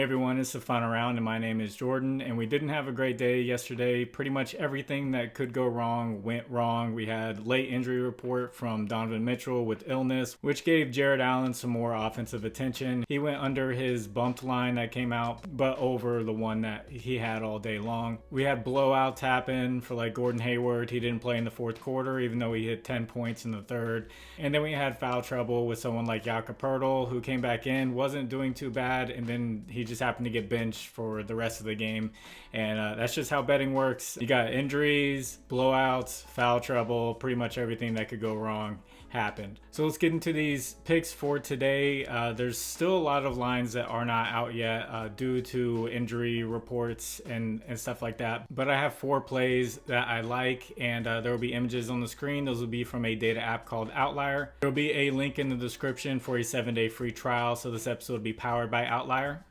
Hey everyone, it's the FinalRound and my name is Jordan, and we didn't have a great day yesterday. Pretty much everything that could go wrong went wrong. We had late injury report from Donovan Mitchell with illness, which gave Jared Allen some more offensive attention. He went under his bumped line that came out, but over the one that he had all day long. We had blowouts happen for like Gordon Hayward. He didn't play in the fourth quarter, even though he hit 10 points in the third. And then we had foul trouble with someone like JOCKMKT, who came back in, wasn't doing too bad, and then he just happened to get benched for the rest of the game. And that's just how betting works. You got injuries, blowouts, foul trouble, pretty much everything that could go wrong happened. So let's get into these picks for today. There's still a lot of lines that are not out yet due to injury reports and stuff like that. But I have 4 plays that I like, and there will be images on the screen. Those will be from a data app called Outlier. There will be a link in the description for a 7-day free trial. So this episode will be powered by Outlier.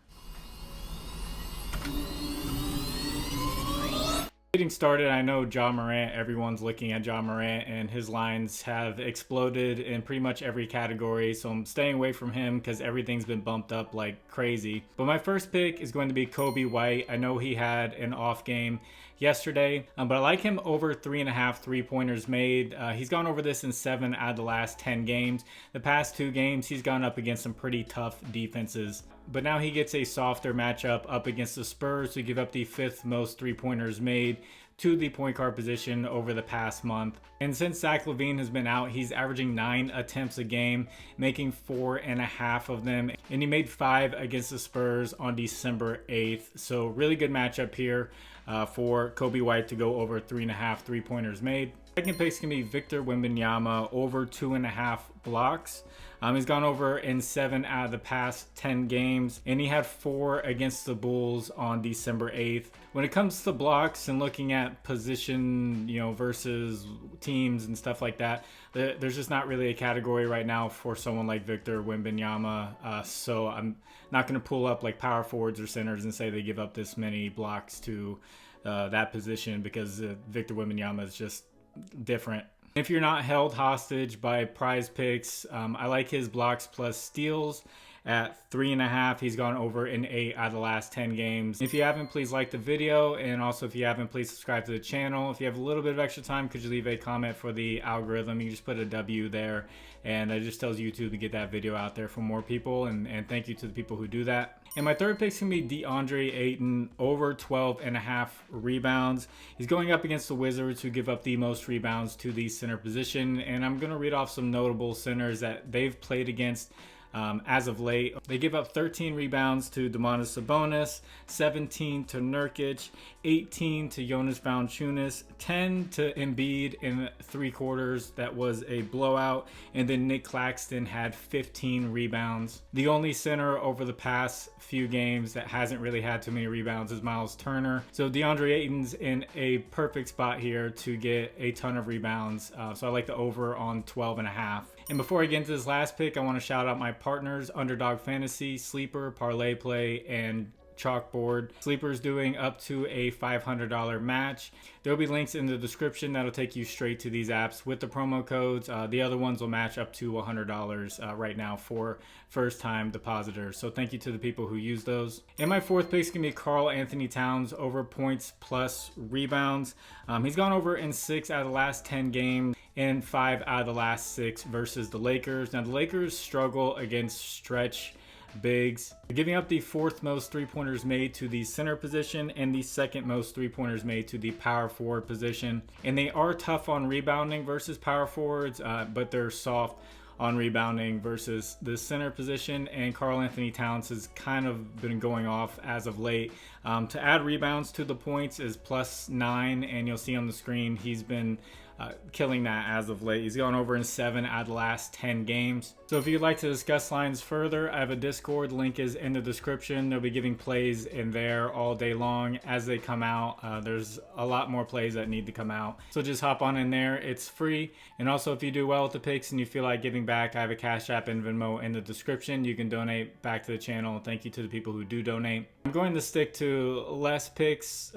Getting started, I know Ja Morant, everyone's looking at Ja Morant, and his lines have exploded in pretty much every category, so I'm staying away from him because everything's been bumped up like crazy. But my first pick is going to be Coby White. I know he had an off game yesterday, but I like him over 3.5 3-pointers made. He's gone over this in 7 out of the last 10 games. The past 2 games, he's gone up against some pretty tough defenses. But now he gets a softer matchup up against the Spurs, who give up the 5th most 3-pointers made to the point guard position over the past month. And since Zach LaVine has been out, he's averaging 9 attempts a game, making 4.5 of them. And he made 5 against the Spurs on December 8th. So really good matchup here for Coby White to go over 3.5 3-pointers made. Second pick is going to be Victor Wembanyama over 2.5 blocks. He's gone over in 7 out of the past 10 games, and he had 4 against the Bulls on December 8th. When it comes to blocks and looking at position, versus teams and stuff like that, there's just not really a category right now for someone like Victor Wembanyama. So I'm not going to pull up like power forwards or centers and say they give up this many blocks to that position, because Victor Wembanyama is just different. If you're not held hostage by Prizepicks, I like his blocks plus steals at 3.5. He's gone over in 8 out of the last 10 games. If you haven't, please like the video, and also if you haven't, please subscribe to the channel. If you have a little bit of extra time, could you leave a comment for the algorithm? You just put a W there, and it just tells YouTube to get that video out there for more people, and thank you to the people who do that. And my third pick is going to be Deandre Ayton over 12.5 rebounds. He's going up against the Wizards, who give up the most rebounds to the center position. And I'm going to read off some notable centers that they've played against as of late. They give up 13 rebounds to Domantas Sabonis, 17 to Nurkic, 18 to Jonas Valanciunas, 10 to Embiid in 3 quarters. That was a blowout. And then Nick Claxton had 15 rebounds. The only center over the past few games that hasn't really had too many rebounds is Miles Turner. So DeAndre Ayton's in a perfect spot here to get a ton of rebounds. So I like the over on 12.5. And before I get into this last pick, I want to shout out my partners, Underdog Fantasy, Sleeper, ParlayPlay, and ChalkBoard. Sleeper's doing up to a $500 match. There'll be links in the description that'll take you straight to these apps with the promo codes. The other ones will match up to $100 right now for first-time depositors. So thank you to the people who use those. And my fourth pick is going to be Karl-Anthony Towns over points plus rebounds. He's gone over in 6 out of the last 10 games and 5 out of the last 6 versus the Lakers. Now the Lakers struggle against stretch bigs, giving up the 4th most 3-pointers made to the center position and the 2nd most 3-pointers made to the power forward position. And they are tough on rebounding versus power forwards, but they're soft on rebounding versus the center position. And Karl-Anthony Towns has kind of been going off as of late. To add rebounds to the points is +9, and you'll see on the screen he's been killing that as of late. He's gone over in 7 out of the last 10 games. So if you'd like to discuss lines further, I have a Discord. Link is in the description. They'll be giving plays in there all day long as they come out. There's a lot more plays that need to come out. So just hop on in there. It's free. And also, if you do well with the picks and you feel like giving back, I have a Cash App and Venmo in the description. You can donate back to the channel. Thank you to the people who do donate. I'm going to stick to less picks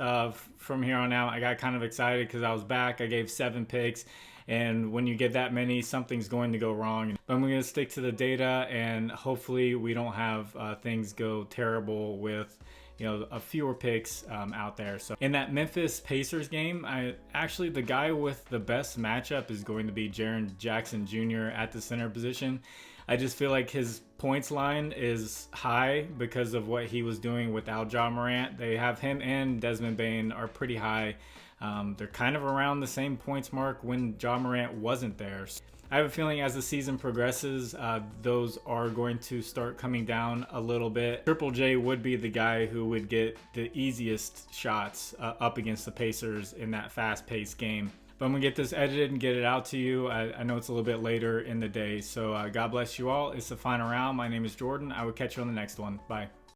from here on out. I got kind of excited because I was back. I gave 7 picks And when you get that many, something's going to go wrong. But I'm going to stick to the data, and hopefully we don't have things go terrible with a fewer picks out there. So in that Memphis Pacers game, the guy with the best matchup is going to be Jaren Jackson Jr. at the center position. I just feel like his points line is high because of what he was doing without Ja Morant. They have him and Desmond Bane are pretty high. They're kind of around the same points mark when Ja Morant wasn't there. I have a feeling as the season progresses, those are going to start coming down a little bit. Triple J would be the guy who would get the easiest shots up against the Pacers in that fast-paced game. But I'm going to get this edited and get it out to you. I know it's a little bit later in the day, so God bless you all. It's the final round. My name is Jordan. I will catch you on the next one. Bye.